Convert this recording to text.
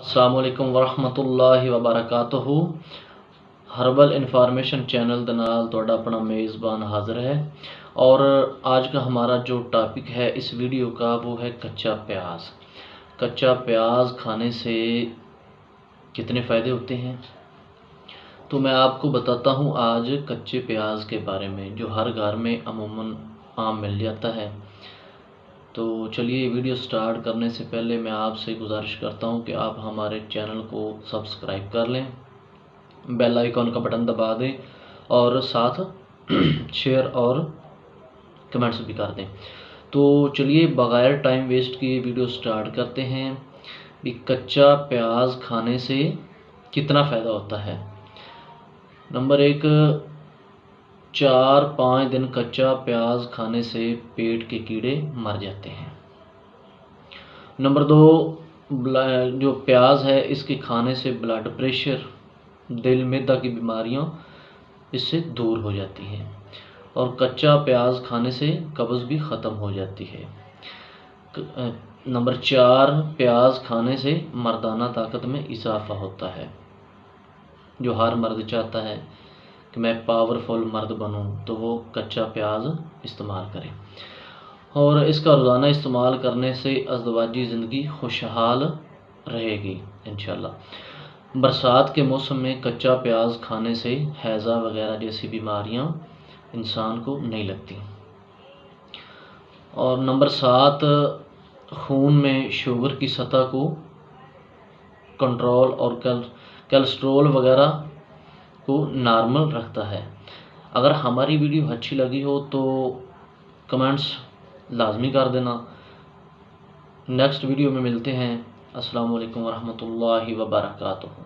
अस्सलाम वालेकुम वरहमतुल्लाहि वबरकातुहू। हर्बल इन्फॉर्मेशन चैनल दे नाल तुहाडा अपना मेज़बान हाज़िर है। और आज का हमारा जो टॉपिक है इस वीडियो का वो है कच्चा प्याज। कच्चा प्याज खाने से कितने फ़ायदे होते हैं, तो मैं आपको बताता हूँ आज कच्चे प्याज के बारे में, जो हर घर में अमूमन आम मिल जाता है। तो चलिए वीडियो स्टार्ट करने से पहले मैं आपसे गुजारिश करता हूं कि आप हमारे चैनल को सब्सक्राइब कर लें, बेल आइकॉन का बटन दबा दें और साथ शेयर और कमेंट्स भी कर दें। तो चलिए बग़ैर टाइम वेस्ट किए वीडियो स्टार्ट करते हैं कि कच्चा प्याज खाने से कितना फ़ायदा होता है। नंबर एक, 4-5 दिन कच्चा प्याज खाने से पेट के कीड़े मर जाते हैं। नंबर 2, जो प्याज है इसके खाने से ब्लड प्रेशर, दिल मैदा की बीमारियां इससे दूर हो जाती हैं। और कच्चा प्याज खाने से कब्ज़ भी ख़त्म हो जाती है। नंबर 4, प्याज खाने से मर्दाना ताकत में इजाफ़ा होता है। जो हर मर्द चाहता है कि मैं पावरफुल मर्द बनूं, तो वो कच्चा प्याज इस्तेमाल करें। और इसका रोज़ाना इस्तेमाल करने से अज़दवाजी ज़िंदगी खुशहाल रहेगी इंशाल्लाह। बरसात के मौसम में कच्चा प्याज खाने से हैज़ा वगैरह जैसी बीमारियां इंसान को नहीं लगती। और नंबर 7, खून में शुगर की सतह को कंट्रोल और कोलेस्ट्रॉल वगैरह को नॉर्मल रखता है। अगर हमारी वीडियो अच्छी लगी हो तो कमेंट्स लाजमी कर देना। नेक्स्ट वीडियो में मिलते हैं। अस्सलाम वालेकुम वरहमतुल्लाहि वबरकातुहू।